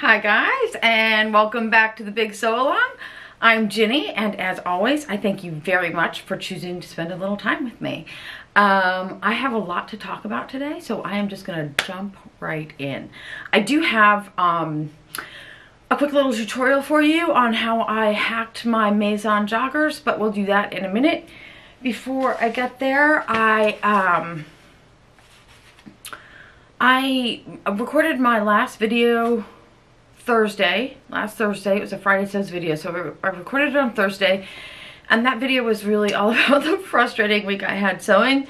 Hi guys, and welcome back to the Big Sew Along. I'm Ginny, and as always, I thank you very much for choosing to spend a little time with me. I have a lot to talk about today, so I am just gonna jump right in. I do have a quick little tutorial for you on how I hacked my Maison joggers, but we'll do that in a minute. Before I get there, I recorded my last video last Thursday. It was a Friday Sews video, so I recorded it on Thursday, and that video was really all about the frustrating week I had sewing.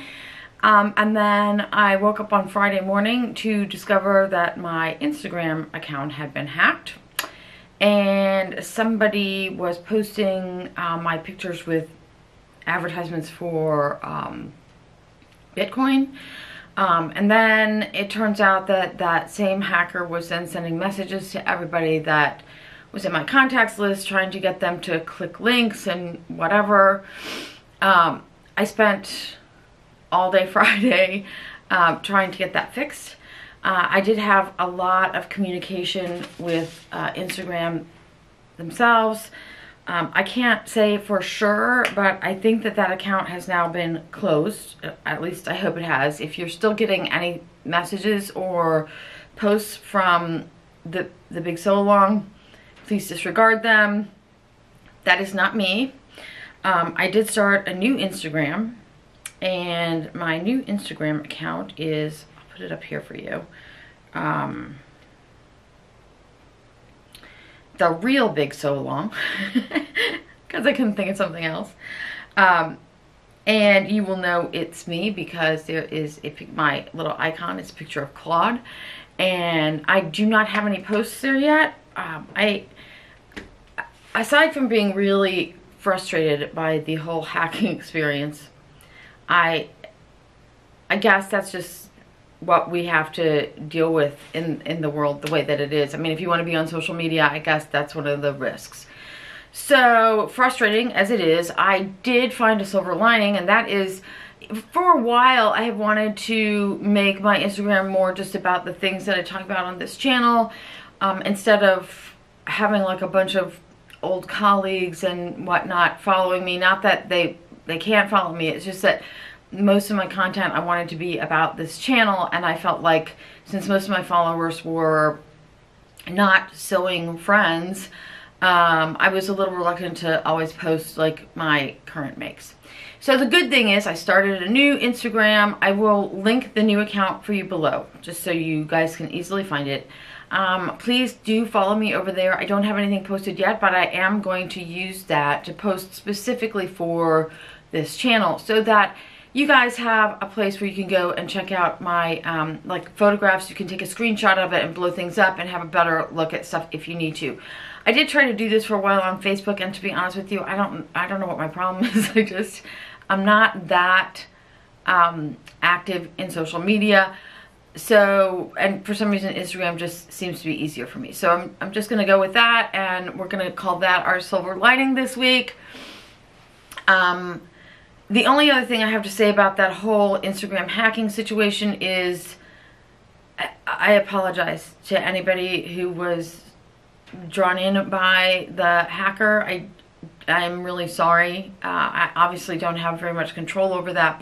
And then I woke up on Friday morning to discover that my Instagram account had been hacked, and somebody was posting my pictures with advertisements for Bitcoin. And then it turns out that that same hacker was then sending messages to everybody that was in my contacts list, trying to get them to click links and whatever. I spent all day Friday trying to get that fixed. I did have a lot of communication with Instagram themselves. I can't say for sure, but I think that that account has now been closed. At least I hope it has. If you're still getting any messages or posts from the Big Sew Along, please disregard them. That is not me. I did start a new Instagram, and my new Instagram account is, I'll put it up here for you. The real Big Sew Along, because I couldn't think of something else. And you will know it's me because there is my little icon is a picture of Claude, and I do not have any posts there yet. Aside from being really frustrated by the whole hacking experience, I guess that's just what we have to deal with in the world the way that it is. I mean, if you want to be on social media, I guess that's one of the risks. So frustrating as it is, I did find a silver lining, and that is, for a while I have wanted to make my Instagram more just about the things that I talk about on this channel, instead of having like a bunch of old colleagues and whatnot following me. Not that they can't follow me, it's just that most of my content I wanted to be about this channel, and I felt like since most of my followers were not sewing friends, I was a little reluctant to always post like my current makes. So the good thing is I started a new Instagram. I will link the new account for you below, just so you guys can easily find it. Please do follow me over there. I don't have anything posted yet, but I am going to use that to post specifically for this channel, so that you guys have a place where you can go and check out my like photographs. You can take a screenshot of it and blow things up and have a better look at stuff if you need to. I did try to do this for a while on Facebook, and to be honest with you, I don't know what my problem is. I'm not that active in social media. So, and for some reason Instagram just seems to be easier for me. So I'm just gonna go with that, and we're gonna call that our silver lining this week. The only other thing I have to say about that whole Instagram hacking situation is I apologize to anybody who was drawn in by the hacker. I'm really sorry. I obviously don't have very much control over that,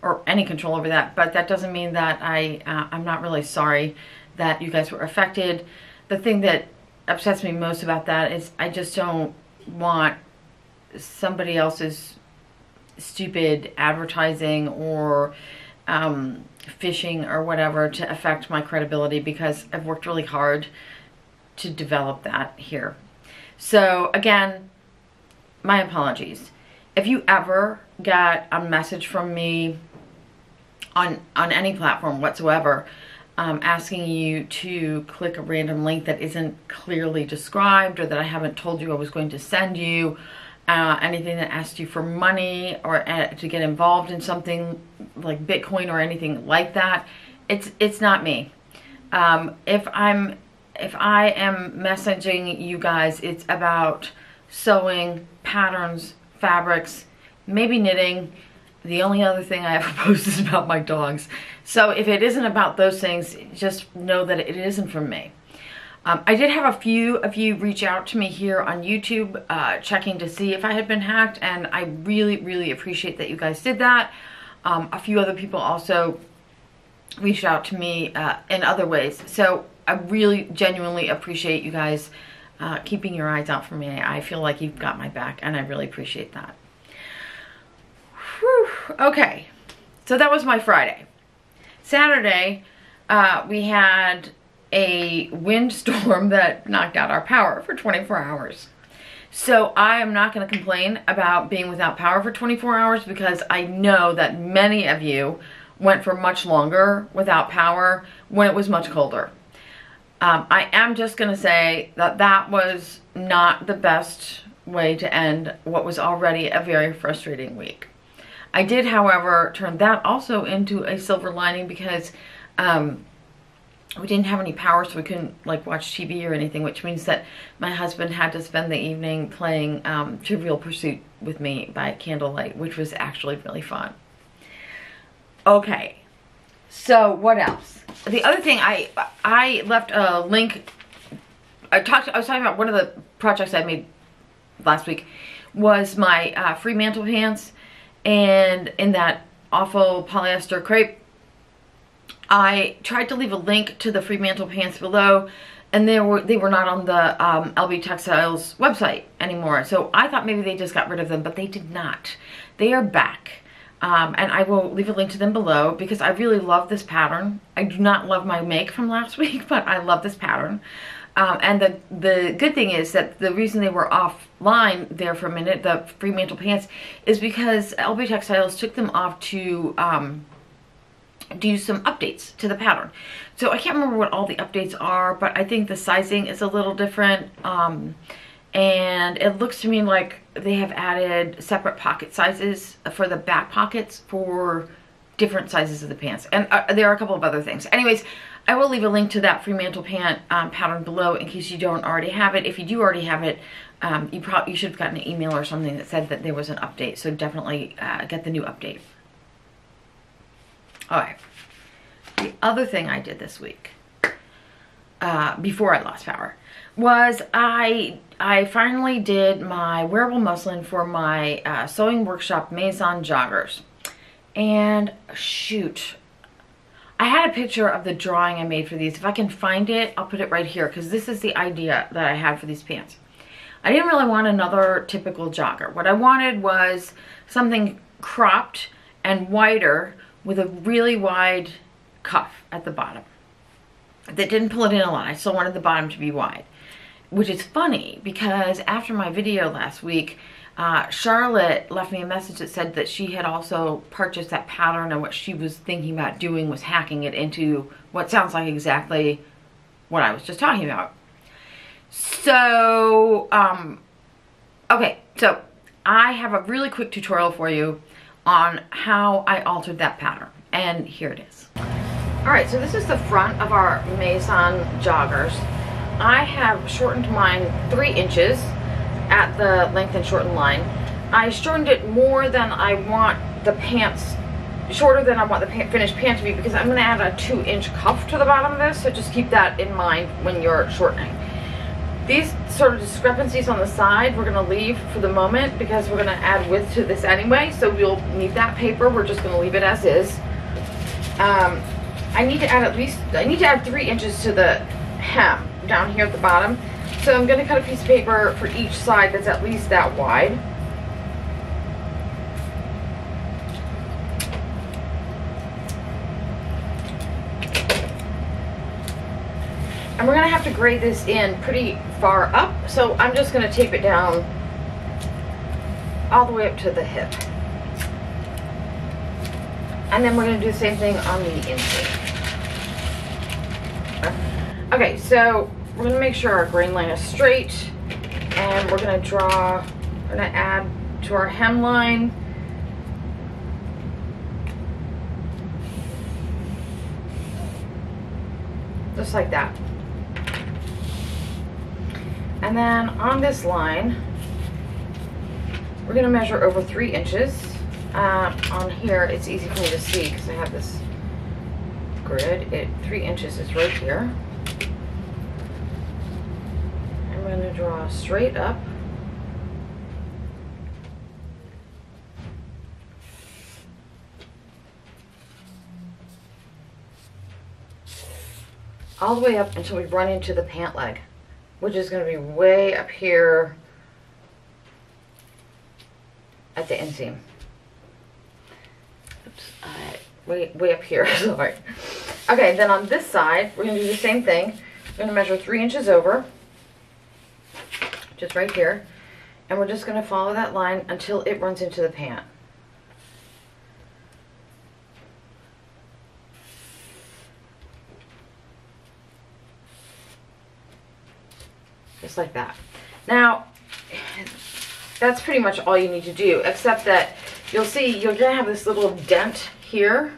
or any control over that, but that doesn't mean that I'm not really sorry that you guys were affected. The thing that upsets me most about that is I just don't want somebody else's stupid advertising or phishing or whatever to affect my credibility, because I've worked really hard to develop that here. So again, my apologies. If you ever get a message from me on any platform whatsoever asking you to click a random link that isn't clearly described, or that I haven't told you I was going to send you, anything that asks you for money or to get involved in something like Bitcoin or anything like that, it's not me. If I am messaging you guys, it's about sewing, patterns, fabrics, maybe knitting. The only other thing I ever post is about my dogs. So if it isn't about those things, just know that it isn't from me. I did have a few of you reach out to me here on YouTube checking to see if I had been hacked, and I really, really appreciate that you guys did that. A few other people also reached out to me in other ways. So I really genuinely appreciate you guys keeping your eyes out for me. I feel like you've got my back, and I really appreciate that. Whew. Okay, so that was my Friday. Saturday, we had a windstorm that knocked out our power for 24 hours. So I am not going to complain about being without power for 24 hours because I know that many of you went for much longer without power when it was much colder. I am just going to say that that was not the best way to end what was already a very frustrating week. I did, however, turn that also into a silver lining because we didn't have any power, so we couldn't like watch TV or anything, which means that my husband had to spend the evening playing Trivial Pursuit with me by candlelight, which was actually really fun. Okay, so what else? The other thing, I left a link. I was talking about one of the projects I made last week was my Fremantle pants, and in that awful polyester crepe. I tried to leave a link to the Fremantle pants below, and they were not on the Elbe Textiles website anymore. So I thought maybe they just got rid of them, but they did not. They are back, and I will leave a link to them below because I really love this pattern. I do not love my make from last week, but I love this pattern. And the good thing is that the reason they were offline there for a minute, the Fremantle pants, is because Elbe Textiles took them off to do some updates to the pattern. So I can't remember what all the updates are, but I think the sizing is a little different, and it looks to me like they have added separate pocket sizes for the back pockets for different sizes of the pants, and there are a couple of other things. Anyways, I will leave a link to that Fremantle pant pattern below in case you don't already have it. If you do already have it, you should have gotten an email or something that said that there was an update, so definitely get the new update. Alright, the other thing I did this week, before I lost power, was I finally did my wearable muslin for my sewing workshop Maison joggers. And shoot, I had a picture of the drawing I made for these. If I can find it, I'll put it right here because this is the idea that I had for these pants. I didn't really want another typical jogger. What I wanted was something cropped and wider with a really wide cuff at the bottom that didn't pull it in a lot. I still wanted the bottom to be wide, which is funny because after my video last week, Charlotte left me a message that said that she had also purchased that pattern, and what she was thinking about doing was hacking it into what sounds like exactly what I was just talking about. So, okay, so I have a really quick tutorial for you on how I altered that pattern, and here it is. Alright, so this is the front of our Maison joggers. I have shortened mine 3 inches at the length and shorten line. I shortened it more than I want the pants, shorter than I want the finished pant to be, because I'm going to add a 2-inch cuff to the bottom of this, so just keep that in mind when you're shortening. These sort of discrepancies on the side we're going to leave for the moment because we're going to add width to this anyway, so we'll need that paper. We're just going to leave it as is. I need to add 3 inches to the hem down here at the bottom. So I'm going to cut a piece of paper for each side that's at least that wide. And we're going to have to grade this in pretty far up, so I'm just going to tape it down all the way up to the hip. And then we're going to do the same thing on the inside. Okay, so we're going to make sure our grain line is straight, and we're going to add to our hemline. Just like that. And then on this line, we're going to measure over 3 inches. On here, it's easy for me to see because I have this grid. 3 inches is right here. draw straight up. All the way up until we run into the pant leg, which is going to be way up here at the inseam. Oops, way up here, sorry. Okay, then on this side, we're going to do the same thing. We're going to measure 3 inches over, just right here, and we're just going to follow that line until it runs into the pant. Just like that. Now, that's pretty much all you need to do, except that you'll see you're going to have this little dent here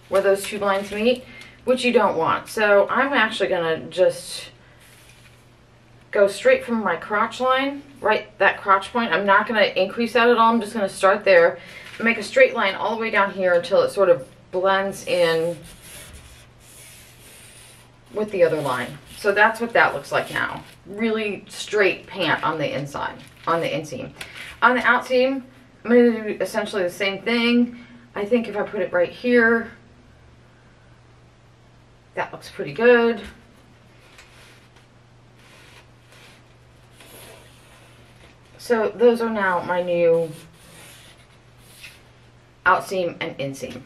where those two lines meet, which you don't want. So I'm actually going to just go straight from my crotch line, right, that crotch point. I'm not going to increase that at all. I'm just going to start there and make a straight line all the way down here until it sort of blends in with the other line. So that's what that looks like now. Really straight pant on the inside, on the inseam. On the outseam, I'm going to do essentially the same thing. I think if I put it right here, that looks pretty good. So those are now my new outseam and inseam.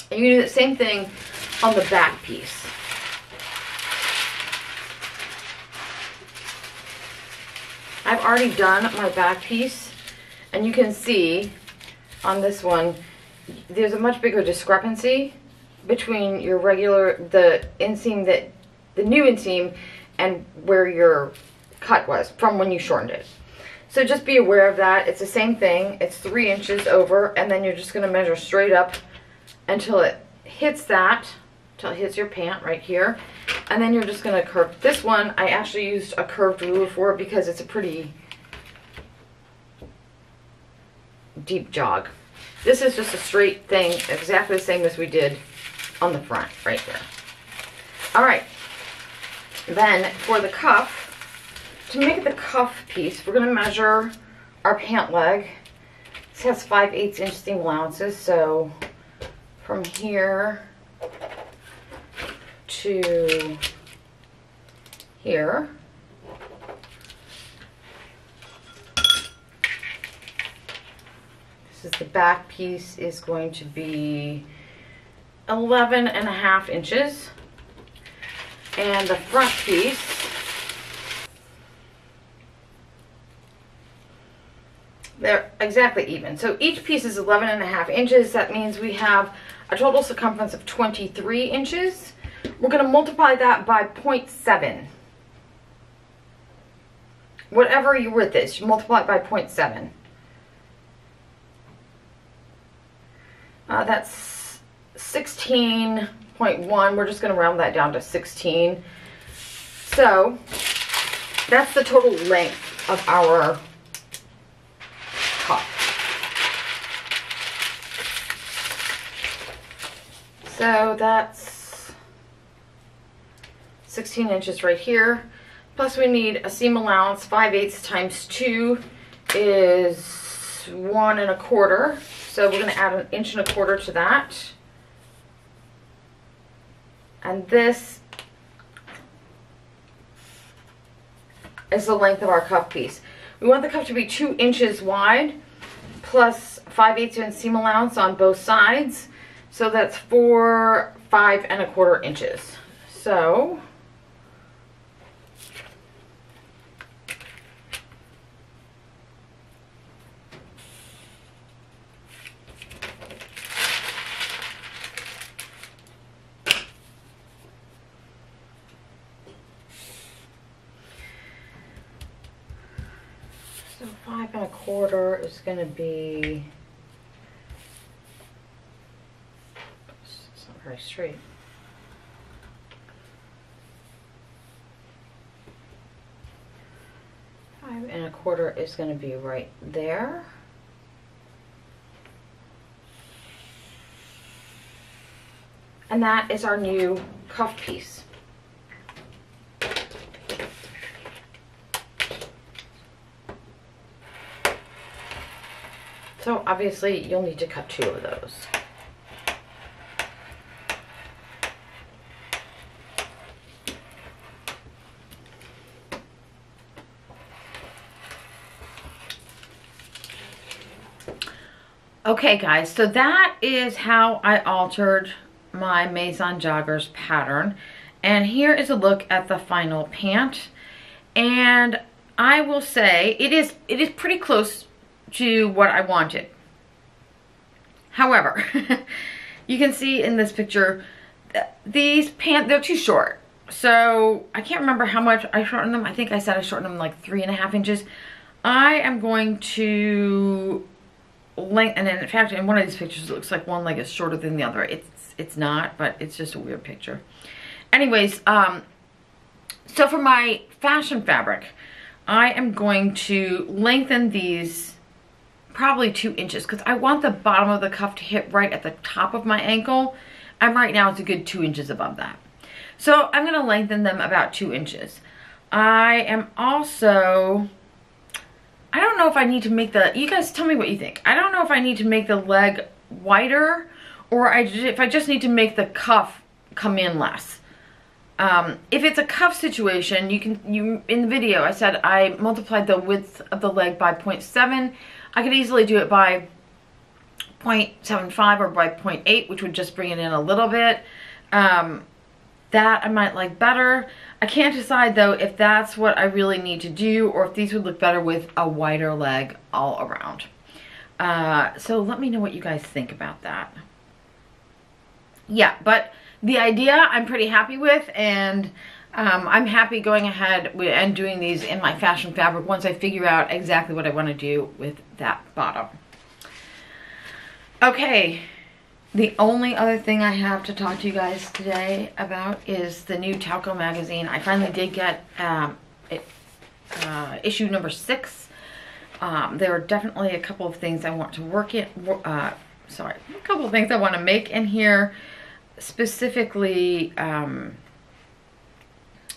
And you do the same thing on the back piece. I've already done my back piece, and you can see on this one, there's a much bigger discrepancy between your regular, the inseam, the new inseam, and where your cut was from when you shortened it. So just be aware of that. It's the same thing. It's 3 inches over, and then you're just going to measure straight up until it hits that, until it hits your pant right here. And then you're just going to curve. This one, I actually used a curved ruler for because it's a pretty deep jog. This is just a straight thing, exactly the same as we did on the front, right there. All right. Then for the cuff, to make the cuff piece, we're going to measure our pant leg. This has 5/8 inch seam allowances, so from here to here. This is the back piece is going to be 11.5 inches. And the front piece they're exactly even. So each piece is 11.5 inches. That means we have a total circumference of 23 inches. We're going to multiply that by 0.7. Whatever your width is, you multiply it by 0.7. That's 16.1. We're just going to round that down to 16. So that's the total length of our cuff. So that's 16 inches right here. Plus we need a seam allowance. 5/8 times 2 is 1 1/4. So we're going to add 1 1/4 inches to that. And this is the length of our cuff piece. We want the cuff to be 2 inches wide, plus 5/8 inch seam allowance on both sides. So that's 5 1/4 inches. So So 5 1/4 is going to be, it's not very straight. Five and a quarter is going to be right there. And that is our new cuff piece. So obviously you'll need to cut 2 of those. Okay guys, so that is how I altered my Maison joggers pattern. And here is a look at the final pant. And I will say it is pretty close to what I wanted. However, you can see in this picture, these pants, they're too short. So I can't remember how much I shortened them. I think I said I shortened them like 3.5 inches. I am going to length, and in fact in one of these pictures it looks like one leg is shorter than the other. It's not, but it's just a weird picture. Anyways, so for my fashion fabric, I am going to lengthen these probably 2 inches because I want the bottom of the cuff to hit right at the top of my ankle, and right now it's a good 2 inches above that. So I'm going to lengthen them about 2 inches. I am also, I don't know if I need to make the, you guys tell me what you think. I don't know if I need to make the leg wider or if I just need to make the cuff come in less. If it's a cuff situation, in the video I said I multiplied the width of the leg by 0.7. I could easily do it by 0.75 or by 0.8, which would just bring it in a little bit. That I might like better. I can't decide though if that's what I really need to do or if these would look better with a wider leg all around. So let me know what you guys think about that. Yeah, but the idea I'm pretty happy with, and I'm happy going ahead and doing these in my fashion fabric once I figure out exactly what I want to do with that bottom. Okay. The only other thing I have to talk to you guys today about is the new TAUKO magazine. I finally did get issue number 6. There are definitely a couple of things I want to a couple of things I want to make in here. Specifically,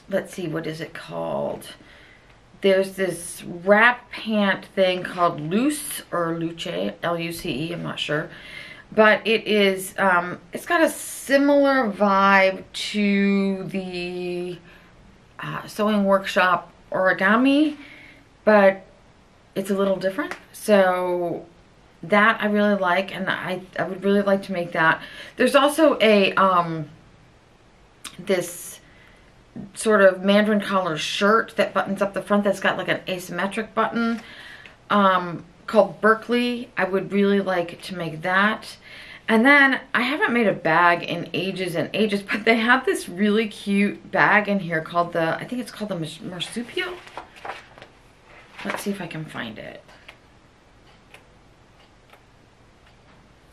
let's see, what is it called? There's this wrap pant thing called Luce or Luce, L-U-C-E, I'm not sure. But it is, it's got a similar vibe to the sewing workshop origami, but it's a little different. So that I really like, and I would really like to make that. There's also a, this sort of mandarin collar shirt that buttons up the front that's got like an asymmetric button. Called Berkeley. I would really like to make that. And then I haven't made a bag in ages and ages, but they have this really cute bag in here called the, I think it's called the marsupial. Let's see if I can find it.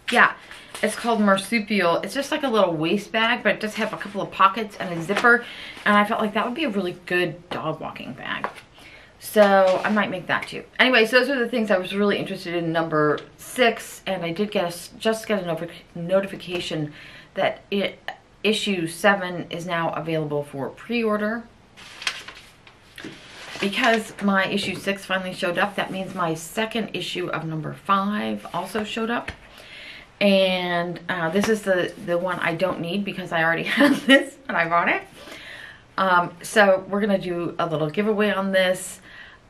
Yeah, it's called marsupial. It's just like a little waist bag, but it does have a couple of pockets and a zipper. And I felt like that would be a really good dog walking bag. So I might make that too. Anyways, those are the things I was really interested in number 6, and I did just get a notification that issue 7 is now available for pre-order. Because my issue 6 finally showed up, that means my second issue of number 5 also showed up. And this is the one I don't need because I already have this and I bought it. So we're gonna do a little giveaway on this.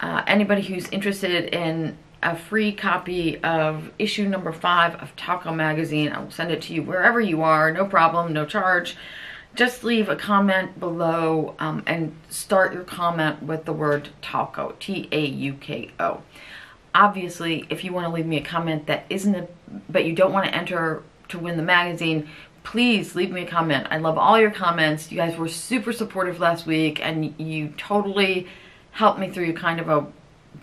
Anybody who's interested in a free copy of issue number 5 of TAUKO Magazine, I will send it to you wherever you are, no problem, no charge. Just leave a comment below and start your comment with the word TAUKO, T-A-U-K-O. Obviously, if you want to leave me a comment that isn't, but you don't want to enter to win the magazine, please leave me a comment. I love all your comments. You guys were super supportive last week, and you totally helped me through kind of a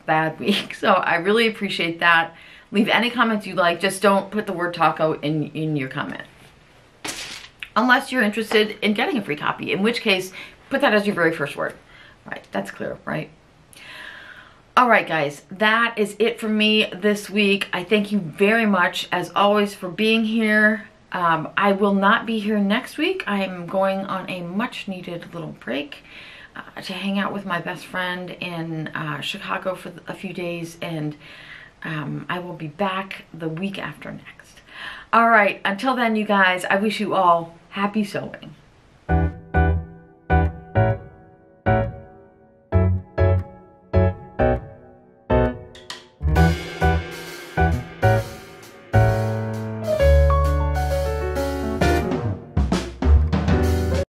bad week. So I really appreciate that. Leave any comments you like. Just don't put the word taco in your comment. Unless you're interested in getting a free copy, in which case, put that as your very first word. Right, that's clear, right? All right, guys, that is it for me this week. I thank you very much, as always, for being here. I will not be here next week. I'm going on a much-needed little break to hang out with my best friend in Chicago for a few days, and I will be back the week after next. All right, until then, you guys, I wish you all happy sewing.